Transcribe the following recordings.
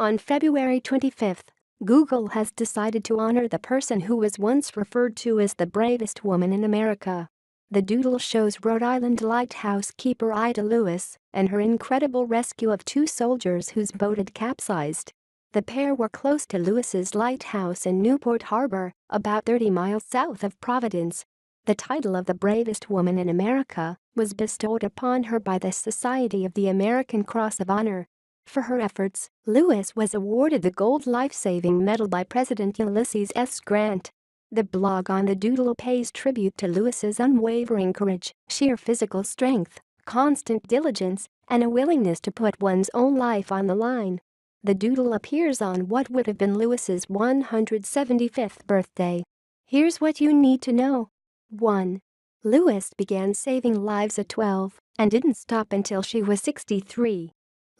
On February 25, Google has decided to honor the person who was once referred to as the bravest woman in America. The Doodle shows Rhode Island lighthouse keeper Ida Lewis and her incredible rescue of two soldiers whose boat had capsized. The pair were close to Lewis's lighthouse in Newport Harbor, about 30 miles south of Providence. The title of the bravest woman in America was bestowed upon her by the Society of the American Cross of Honor. For her efforts, Lewis was awarded the Gold Life-Saving Medal by President Ulysses S. Grant. The blog on the Doodle pays tribute to Lewis's unwavering courage, sheer physical strength, constant diligence, and a willingness to put one's own life on the line. The Doodle appears on what would have been Lewis's 175th birthday. Here's what you need to know. 1. Lewis began saving lives at 12 and didn't stop until she was 63.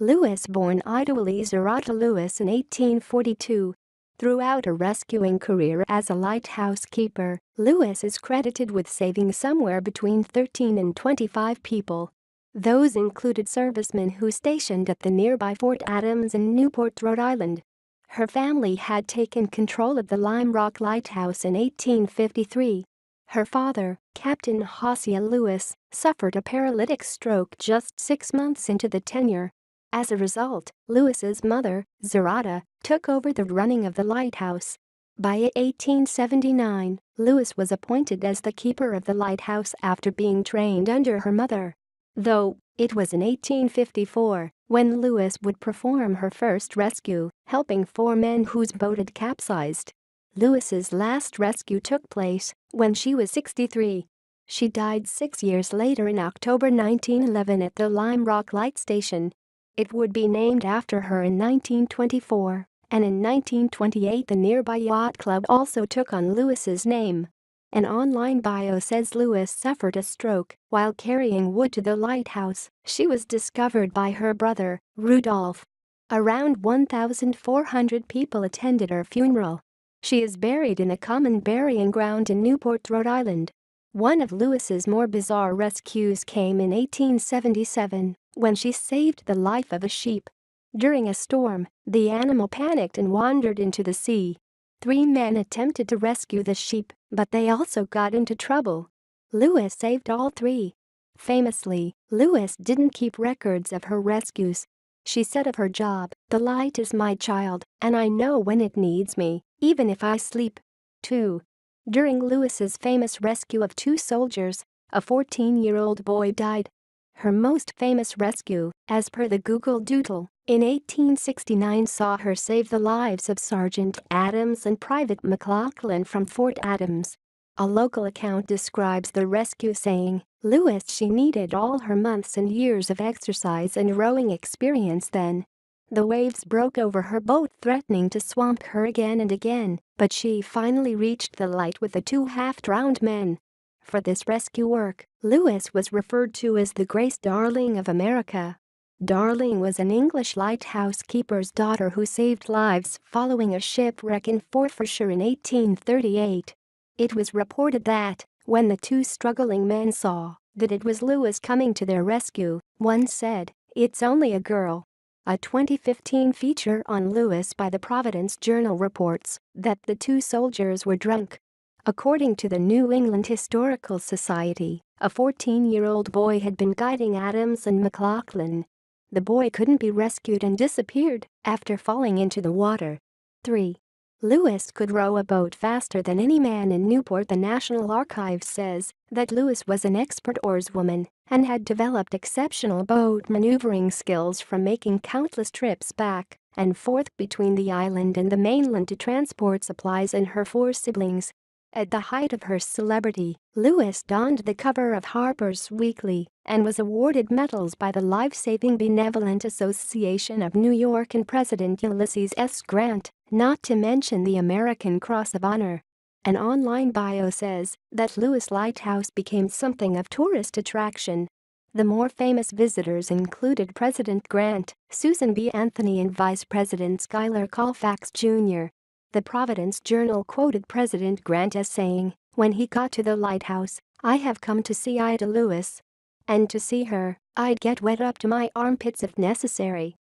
Lewis, born Ida Zerata Lewis in 1842. Throughout a rescuing career as a lighthouse keeper, Lewis is credited with saving somewhere between 13 and 25 people. Those included servicemen who stationed at the nearby Fort Adams in Newport, Rhode Island. Her family had taken control of the Lime Rock Lighthouse in 1853. Her father, Captain Hosea Lewis, suffered a paralytic stroke just 6 months into the tenure. As a result, Lewis's mother, Zerata, took over the running of the lighthouse. By 1879, Lewis was appointed as the keeper of the lighthouse after being trained under her mother. Though, it was in 1854 when Lewis would perform her first rescue, helping 4 men whose boat had capsized. Lewis's last rescue took place when she was 63. She died 6 years later in October 1911 at the Lime Rock Light Station. It would be named after her in 1924, and in 1928 the nearby yacht club also took on Lewis's name. An online bio says Lewis suffered a stroke while carrying wood to the lighthouse. She was discovered by her brother, Rudolph. Around 1,400 people attended her funeral. She is buried in a common burying ground in Newport, Rhode Island. One of Lewis's more bizarre rescues came in 1877 when she saved the life of a sheep. During a storm, the animal panicked and wandered into the sea. 3 men attempted to rescue the sheep, but they also got into trouble. Lewis saved all 3. Famously, Lewis didn't keep records of her rescues. She said of her job, "The light is my child, and I know when it needs me, even if I sleep." 2. During Lewis's famous rescue of 2 soldiers, a 14-year-old boy died. Her most famous rescue, as per the Google Doodle, in 1869 saw her save the lives of Sergeant Adams and Private McLaughlin from Fort Adams. A local account describes the rescue saying, "Lewis, she needed all her months and years of exercise and rowing experience then. The waves broke over her boat threatening to swamp her again and again, but she finally reached the light with the 2 half-drowned men." For this rescue work, Lewis was referred to as the Grace Darling of America. Darling was an English lighthouse keeper's daughter who saved lives following a shipwreck in Forfarshire in 1838. It was reported that, when the 2 struggling men saw that it was Lewis coming to their rescue, one said, "It's only a girl." A 2015 feature on Lewis by the Providence Journal reports that the 2 soldiers were drunk. According to the New England Historical Society, a 14-year-old boy had been guiding Adams and McLaughlin. The boy couldn't be rescued and disappeared after falling into the water. 3. Lewis could row a boat faster than any man in Newport. The National Archives says that Lewis was an expert oarswoman and had developed exceptional boat maneuvering skills from making countless trips back and forth between the island and the mainland to transport supplies and her 4 siblings. At the height of her celebrity, Lewis donned the cover of Harper's Weekly and was awarded medals by the Life-Saving Benevolent Association of New York and President Ulysses S. Grant, not to mention the American Cross of Honor. An online bio says that Lewis Lighthouse became something of tourist attraction. The more famous visitors included President Grant, Susan B. Anthony and Vice President Schuyler Colfax Jr. The Providence Journal quoted President Grant as saying, "When he got to the lighthouse, I have come to see Ida Lewis. And to see her, I'd get wet up to my armpits if necessary."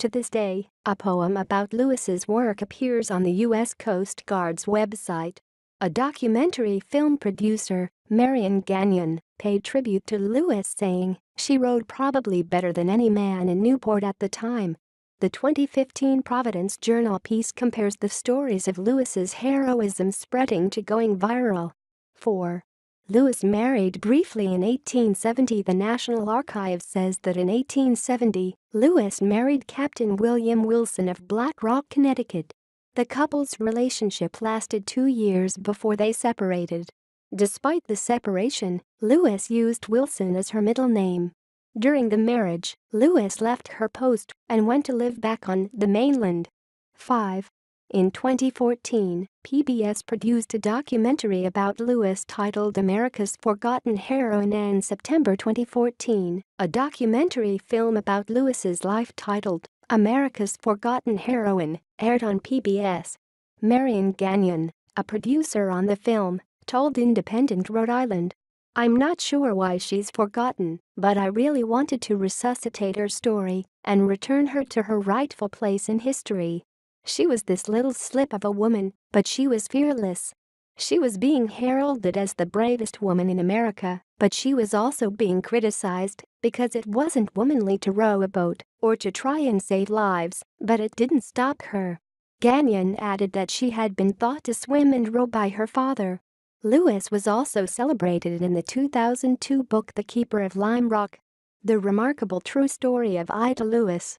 To this day, a poem about Lewis's work appears on the U.S. Coast Guard's website. A documentary film producer, Marion Gagnon, paid tribute to Lewis, saying, "She wrote probably better than any man in Newport at the time." The 2015 Providence Journal piece compares the stories of Lewis's heroism spreading to going viral. 4. Lewis married briefly in 1870. The National Archives says that in 1870, Lewis married Captain William Wilson of Black Rock, Connecticut. The couple's relationship lasted 2 years before they separated. Despite the separation, Lewis used Wilson as her middle name. During the marriage, Lewis left her post and went to live back on the mainland. 5. In 2014, PBS produced a documentary about Lewis titled America's Forgotten Heroine. In September 2014, a documentary film about Lewis's life titled America's Forgotten Heroine aired on PBS. Marion Gagnon, a producer on the film, told Independent Rhode Island, "I'm not sure why she's forgotten, but I really wanted to resuscitate her story and return her to her rightful place in history. She was this little slip of a woman, but she was fearless. She was being heralded as the bravest woman in America, but she was also being criticized because it wasn't womanly to row a boat or to try and save lives, but it didn't stop her." Gagnon added that she had been taught to swim and row by her father. Lewis was also celebrated in the 2002 book The Keeper of Lime Rock, the remarkable true story of Ida Lewis.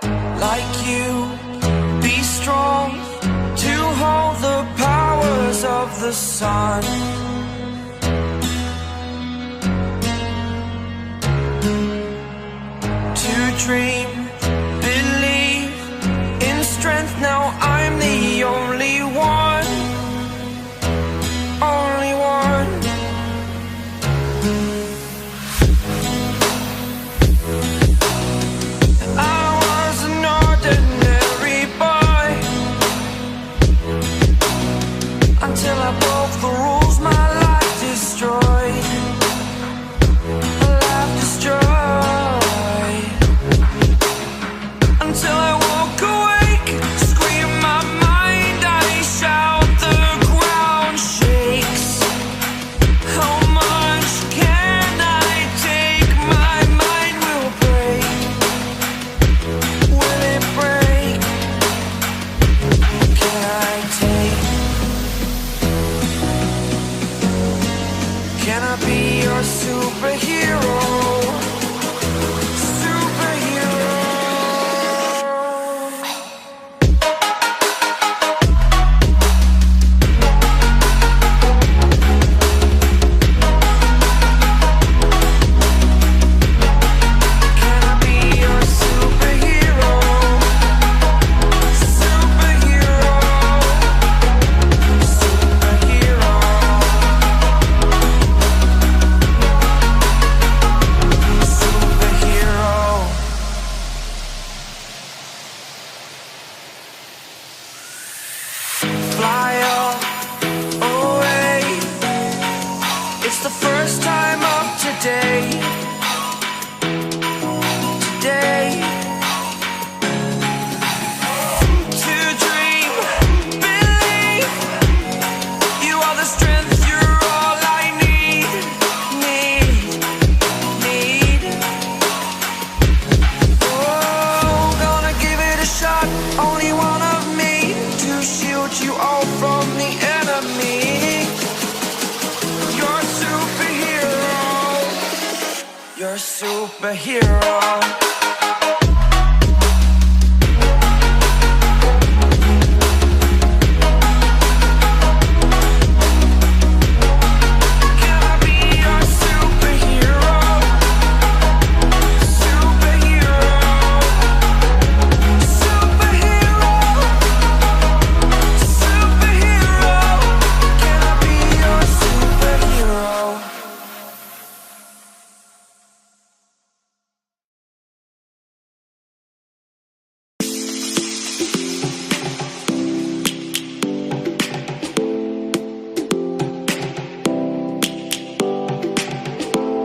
Like you, be strong to hold the powers of the sun. To dream, believe in strength. Now I'm the only one, only one. Until I broke the rules, my life destroyed. My life destroyed. Until I woke awake, scream my mind, I shout, the ground shakes. How much can I take? My mind will break. Will it break? Can I take? Can I be your superhero? Fly away. It's the first time of today. To dream, believe. You are the strength, you're all I need. Oh, gonna give it a shot. Only one of me to shield you all from the enemy. You're a superhero. You're a superhero.